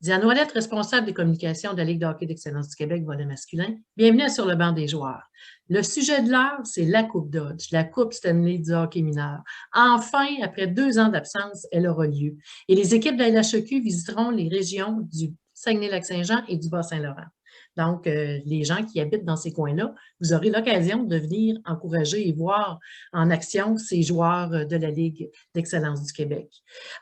Diane Ouellette, responsable des communications de la Ligue de hockey d'excellence du Québec, volet masculin. Bienvenue à Sur le banc des joueurs. Le sujet de l'heure, c'est la Coupe Dodge, la Coupe Stanley du hockey mineur. Enfin, après 2 ans d'absence, elle aura lieu. Et les équipes de la LHEQ visiteront les régions du Saguenay-Lac-Saint-Jean et du Bas-Saint-Laurent. Donc, les gens qui habitent dans ces coins-là, vous aurez l'occasion de venir encourager et voir en action ces joueurs de la Ligue d'excellence du Québec.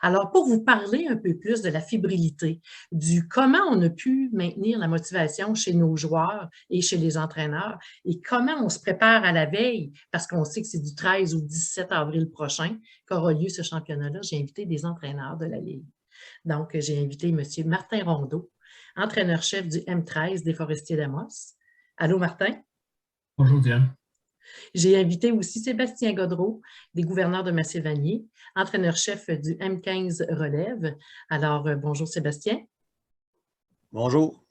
Alors, pour vous parler un peu plus de la fébrilité, du comment on a pu maintenir la motivation chez nos joueurs et chez les entraîneurs et comment on se prépare à la veille, parce qu'on sait que c'est du 13 au 17 avril prochain qu'aura lieu ce championnat-là. J'ai invité des entraîneurs de la Ligue. Donc, j'ai invité M. Martin Rondeau, entraîneur-chef du M13 des Forestiers d'Amos. Allô, Martin? Bonjour, Diane. J'ai invité aussi Sébastien Godreau, des gouverneurs de Massé-Vanier, entraîneur-chef du M15 Relève. Alors, bonjour Sébastien. Bonjour.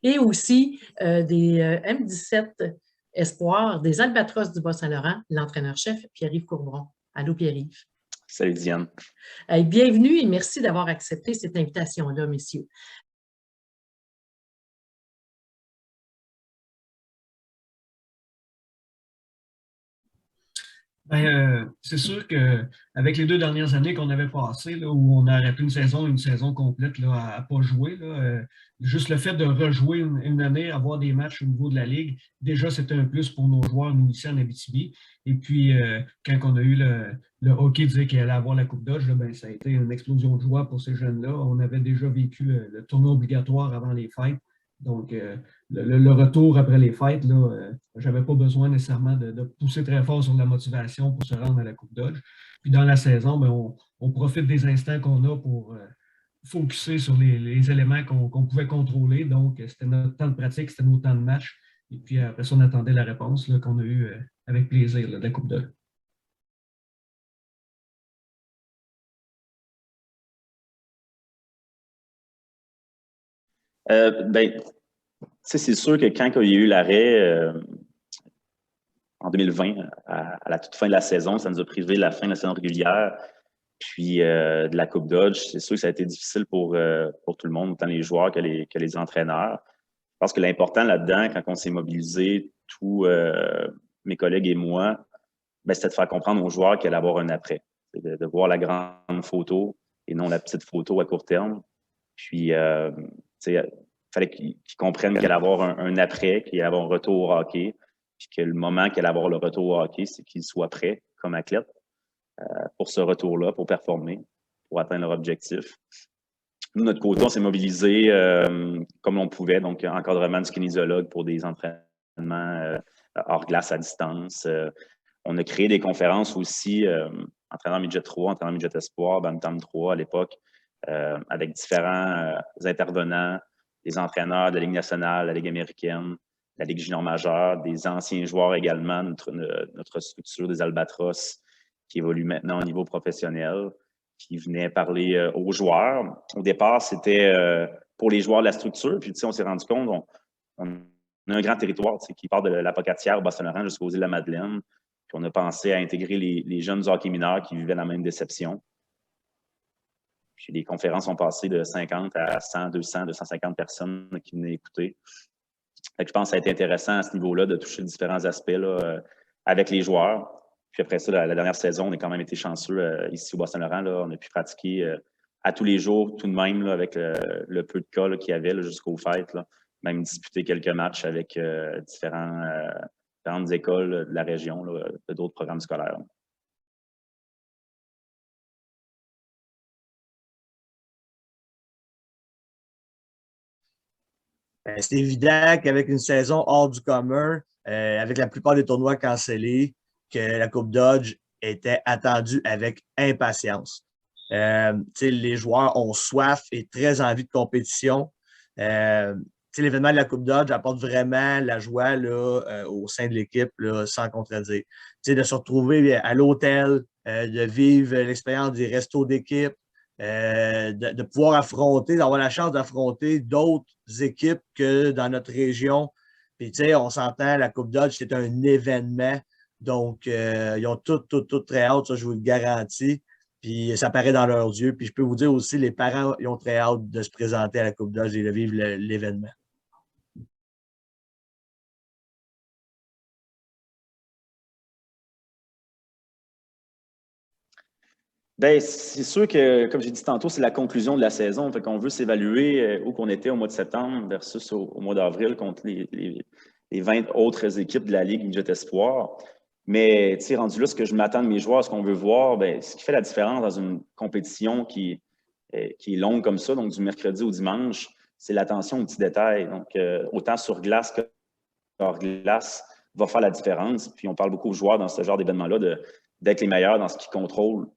Et aussi des M17 Espoirs, des Albatros du Bas-Saint-Laurent, l'entraîneur-chef Pierre-Yves Courbron. Allô, Pierre-Yves. Salut, Diane. Bienvenue et merci d'avoir accepté cette invitation-là, messieurs. C'est sûr qu'avec les 2 dernières années qu'on avait passées, là, où on a arrêté une saison complète là, à ne pas jouer, là, juste le fait de rejouer une année, avoir des matchs au niveau de la Ligue, déjà c'était un plus pour nos joueurs, nous ici en Abitibi. Et puis, quand on a eu le hockey disait qu'il allait avoir la Coupe Dodge, là, ben, ça a été une explosion de joie pour ces jeunes-là. On avait déjà vécu le tournoi obligatoire avant les fêtes. Donc, le retour après les fêtes, je n'avais pas besoin nécessairement de pousser très fort sur la motivation pour se rendre à la Coupe Dodge. Puis dans la saison, ben, on profite des instants qu'on a pour focusser sur les éléments qu'on pouvait contrôler. Donc, c'était notre temps de pratique, c'était nos temps de match. Et puis après ça, on attendait la réponse qu'on a eue avec plaisir là, de la Coupe Dodge. C'est sûr que quand il y a eu l'arrêt en 2020, à la toute fin de la saison, ça nous a privé de la fin de la saison régulière, puis de la Coupe Dodge. C'est sûr que ça a été difficile pour tout le monde, autant les joueurs que les entraîneurs. Je pense que l'important là-dedans, quand on s'est mobilisé, tous mes collègues et moi, ben, c'était de faire comprendre aux joueurs qu'il allait avoir un après. De voir la grande photo et non la petite photo à court terme. Puis, il fallait qu'ils comprennent qu'il allait avoir un après, qu'il allait avoir un retour au hockey, puis que le moment qu'il allait avoir le retour au hockey, c'est qu'ils soient prêts comme athlètes pour ce retour-là, pour performer, pour atteindre leur objectif. Nous, de notre côté, on s'est mobilisé comme on pouvait, donc encadrement du kinésiologue pour des entraînements hors glace à distance. On a créé des conférences aussi, entraîneur midget 3, entraîneur midget espoir, Bantam 3 à l'époque, avec différents intervenants, des entraîneurs de la Ligue nationale, la Ligue américaine, la Ligue junior majeure, des anciens joueurs également, notre structure des Albatros qui évolue maintenant au niveau professionnel, qui venait parler aux joueurs. Au départ, c'était pour les joueurs de la structure, puis on s'est rendu compte, on a un grand territoire qui part de la Pocatière au Bas-Saint-Laurent jusqu'aux îles de la Madeleine. Puis on a pensé à intégrer les jeunes du hockey mineur qui vivaient la même déception. Puis les conférences ont passé de 50 à 100, 200, 250 personnes qui venaient écouter. Fait que je pense que ça a été intéressant à ce niveau-là de toucher différents aspects là, avec les joueurs. Puis après ça, la dernière saison, on a quand même été chanceux ici au Bas-Saint-Laurent. On a pu pratiquer à tous les jours, tout de même, là, avec le peu de cas qu'il y avait jusqu'aux fêtes. Là. Même disputer quelques matchs avec différentes écoles de la région, là, de d'autres programmes scolaires. C'est évident qu'avec une saison hors du commun, avec la plupart des tournois cancellés, que la Coupe Dodge était attendue avec impatience. Les joueurs ont soif et très envie de compétition. L'événement de la Coupe Dodge apporte vraiment la joie là, au sein de l'équipe, sans contredire. De se retrouver à l'hôtel, de vivre l'expérience des restos d'équipe, de pouvoir affronter, d'avoir la chance d'affronter d'autres équipes que dans notre région. Puis, on s'entend, la Coupe Dodge, c'est un événement. Donc, ils ont tout très hâte, ça, je vous le garantis. Puis ça paraît dans leurs yeux. Puis je peux vous dire aussi, les parents ils ont très hâte de se présenter à la Coupe Dodge et de vivre l'événement. Bien, c'est sûr que, comme j'ai dit tantôt, c'est la conclusion de la saison. Fait qu'on veut s'évaluer où qu'on était au mois de septembre versus au mois d'avril contre les 20 autres équipes de la Ligue Midget Espoir. Mais, tu sais, rendu là, ce que je m'attends de mes joueurs, ce qu'on veut voir, bien, ce qui fait la différence dans une compétition qui est longue comme ça, donc du mercredi au dimanche, c'est l'attention aux petits détails. Donc, autant sur glace que hors glace va faire la différence. Puis, on parle beaucoup aux joueurs dans ce genre d'événement-là d'être les meilleurs dans ce qu'ils contrôlent.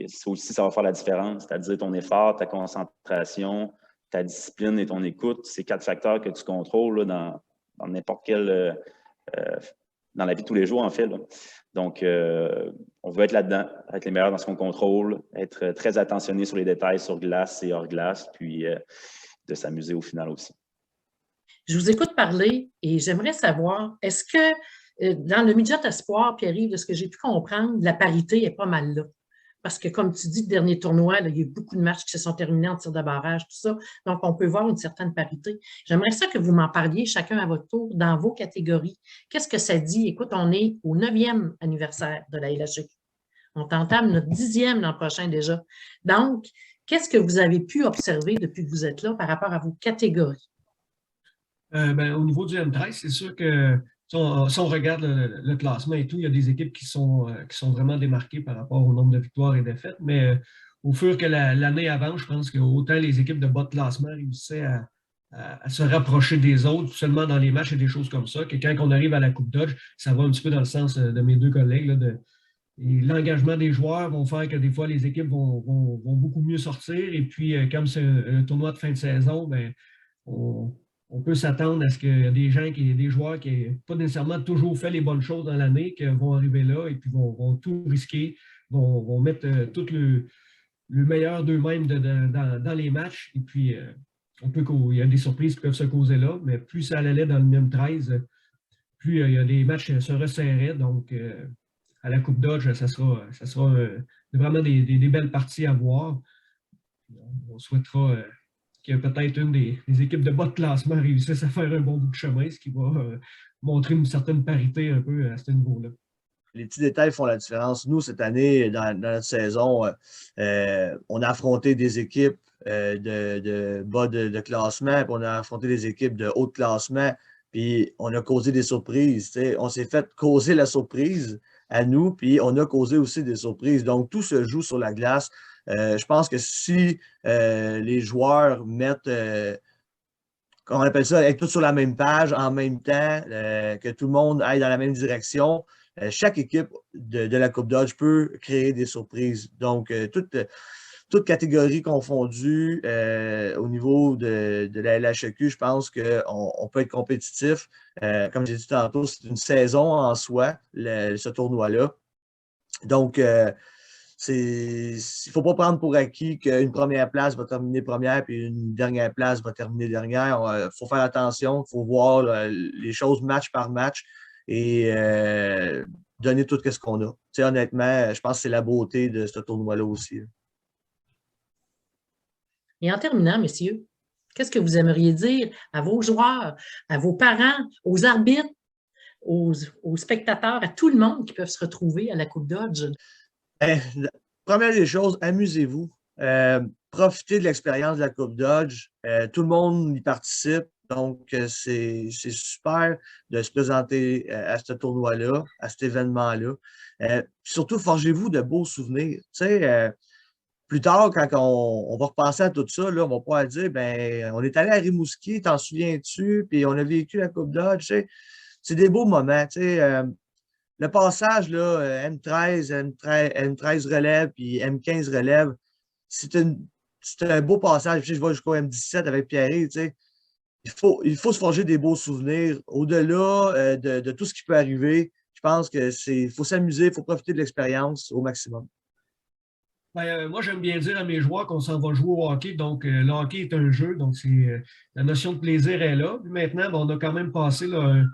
Ça va faire la différence, c'est-à-dire ton effort, ta concentration, ta discipline et ton écoute. C'est 4 facteurs que tu contrôles là, dans n'importe quel... dans la vie de tous les jours, en fait. Là. Donc, on veut être là-dedans, être les meilleurs dans ce qu'on contrôle, être très attentionné sur les détails sur glace et hors glace, puis de s'amuser au final aussi. Je vous écoute parler et j'aimerais savoir, est-ce que dans le midget espoir, Pierre-Yves, de ce que j'ai pu comprendre, la parité est pas mal là? Parce que, comme tu dis, le dernier tournoi, là, il y a eu beaucoup de matchs qui se sont terminés en tir de barrage, tout ça. Donc, on peut voir une certaine parité. J'aimerais ça que vous m'en parliez chacun à votre tour dans vos catégories. Qu'est-ce que ça dit? Écoute, on est au 9e anniversaire de la LHQ. On entame notre 10e l'an prochain déjà. Donc, qu'est-ce que vous avez pu observer depuis que vous êtes là par rapport à vos catégories? Ben, au niveau du M13, c'est sûr que si on regarde le classement et tout, il y a des équipes qui sont vraiment démarquées par rapport au nombre de victoires et défaites, mais au fur que l'année avance, je pense que autant les équipes de bas de classement réussissaient à se rapprocher des autres, seulement dans les matchs et des choses comme ça, que quand on arrive à la Coupe Dodge, ça va un petit peu dans le sens de mes deux collègues. Là, l'engagement des joueurs vont faire que des fois, les équipes vont beaucoup mieux sortir. Et puis, comme c'est un tournoi de fin de saison, ben, on peut s'attendre à ce qu'il y ait des joueurs qui n'ont pas nécessairement toujours fait les bonnes choses dans l'année, qui vont arriver là et puis vont tout risquer, vont mettre tout le meilleur d'eux-mêmes dans les matchs. Et puis, il y a des surprises qui peuvent se causer là, mais plus ça allait dans le même 13, plus il y a des matchs se resserraient. Donc, à la Coupe Dodge, ça sera vraiment des belles parties à voir. On souhaitera que peut-être une des équipes de bas de classement réussisse à faire un bon bout de chemin, ce qui va montrer une certaine parité un peu à ce niveau-là. Les petits détails font la différence. Nous, cette année, dans notre saison, on a affronté des équipes de bas de classement, puis on a affronté des équipes de haut de classement, puis on a causé des surprises. T'sais. On s'est fait causer la surprise à nous, puis on a causé aussi des surprises. Donc, tout se joue sur la glace. Je pense que si les joueurs mettent, comment on appelle ça, être tous sur la même page en même temps, que tout le monde aille dans la même direction, chaque équipe de la Coupe Dodge peut créer des surprises. Donc, toute catégorie confondue au niveau de la LHQ, je pense qu'on peut être compétitif. Comme j'ai dit tantôt, c'est une saison en soi, ce tournoi-là. Donc, il ne faut pas prendre pour acquis qu'une première place va terminer première puis une dernière place va terminer dernière. Il faut faire attention, il faut voir les choses match par match et donner tout ce qu'on a. T'sais, honnêtement, je pense que c'est la beauté de ce tournoi-là aussi. Et en terminant, messieurs, qu'est-ce que vous aimeriez dire à vos joueurs, à vos parents, aux arbitres, aux spectateurs, à tout le monde qui peuvent se retrouver à la Coupe Dodge? Première des choses, amusez-vous. Profitez de l'expérience de la Coupe Dodge. Tout le monde y participe. Donc, c'est super de se présenter à ce tournoi-là, à cet événement-là. Surtout, forgez-vous de beaux souvenirs. Tu sais, plus tard, quand on va repenser à tout ça, là, on va pouvoir dire, ben, on est allé à Rimouski, t'en souviens-tu? Puis on a vécu la Coupe Dodge. Tu sais. C'est des beaux moments. Tu sais, le passage, là, M13 relève, puis M15 relève, c'est un beau passage. Je vais jusqu'au M17 avec Pierre-Yves, tu sais. Il faut se forger des beaux souvenirs. Au-delà de tout ce qui peut arriver, je pense qu'il faut s'amuser, il faut profiter de l'expérience au maximum. Ben, moi, j'aime bien dire à mes joueurs qu'on s'en va jouer au hockey. Donc, le hockey est un jeu, donc la notion de plaisir est là. Puis maintenant, ben, on a quand même passé là,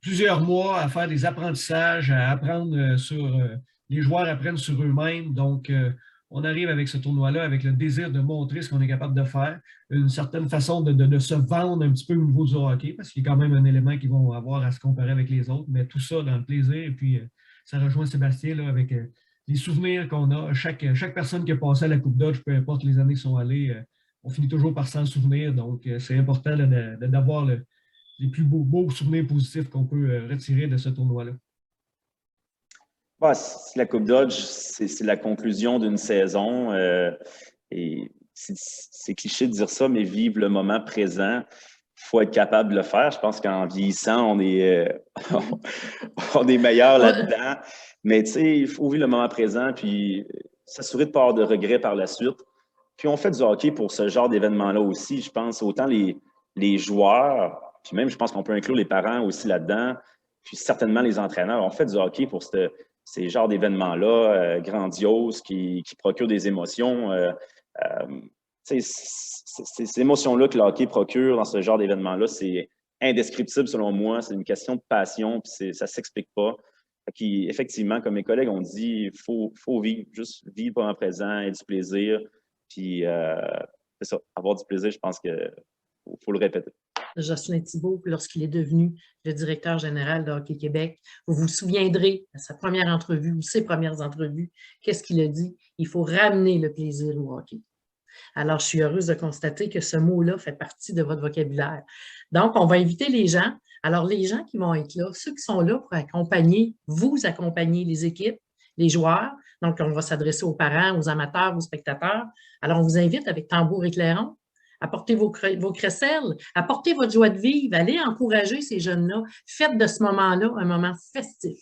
plusieurs mois à faire des apprentissages, à apprendre les joueurs apprennent sur eux-mêmes. Donc, on arrive avec ce tournoi-là avec le désir de montrer ce qu'on est capable de faire, une certaine façon de se vendre un petit peu au niveau du hockey, parce qu'il y a quand même un élément qu'ils vont avoir à se comparer avec les autres, mais tout ça dans le plaisir. Et puis, ça rejoint Sébastien là, avec les souvenirs qu'on a. Chaque personne qui a passé à la Coupe Dodge, peu importe les années qui sont allées, on finit toujours par s'en souvenir. Donc, c'est important d'avoir les plus beaux souvenirs positifs qu'on peut retirer de ce tournoi-là. Bah, la Coupe Dodge, c'est la conclusion d'une saison. Et c'est cliché de dire ça, mais vivre le moment présent, il faut être capable de le faire. Je pense qu'en vieillissant, on est meilleur là-dedans. Mais tu sais, il faut vivre le moment présent puis s'assurer de ne pas avoir de regrets par la suite. Puis on fait du hockey pour ce genre d'événement-là aussi. Je pense autant les joueurs, puis même je pense qu'on peut inclure les parents aussi là-dedans, puis certainement les entraîneurs. On fait du hockey pour ces genres d'événements-là grandioses qui procurent des émotions. Ces émotions-là que le hockey procure dans ce genre d'événements-là, c'est indescriptible selon moi. C'est une question de passion, puis ça ne s'explique pas. Effectivement, comme mes collègues ont dit, il faut vivre, juste vivre le moment présent et du plaisir. Puis, c'est ça, avoir du plaisir, je pense qu'il faut le répéter. Jocelyn Thibault, lorsqu'il est devenu le directeur général de Hockey Québec, vous vous souviendrez à sa première entrevue ou ses premières entrevues, qu'est-ce qu'il a dit? Il faut ramener le plaisir au hockey. Alors, je suis heureuse de constater que ce mot-là fait partie de votre vocabulaire. Donc, on va inviter les gens. Alors, les gens qui vont être là, ceux qui sont là pour vous accompagner les équipes, les joueurs. Donc, on va s'adresser aux parents, aux amateurs, aux spectateurs. Alors, on vous invite avec tambour et clairon. Apportez vos crécelles, apportez votre joie de vivre, allez encourager ces jeunes-là. Faites de ce moment-là un moment festif.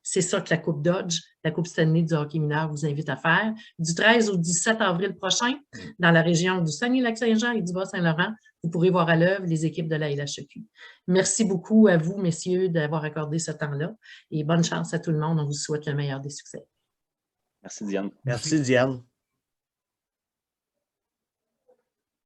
C'est ça que la Coupe Dodge, la Coupe Stanley du hockey mineur vous invite à faire. Du 13 au 17 avril prochain, dans la région du Saguenay-Lac-Saint-Jean et du Bas-Saint-Laurent, vous pourrez voir à l'œuvre les équipes de la LHEQ. Merci beaucoup à vous, messieurs, d'avoir accordé ce temps-là et bonne chance à tout le monde. On vous souhaite le meilleur des succès. Merci, Diane. Merci, Diane.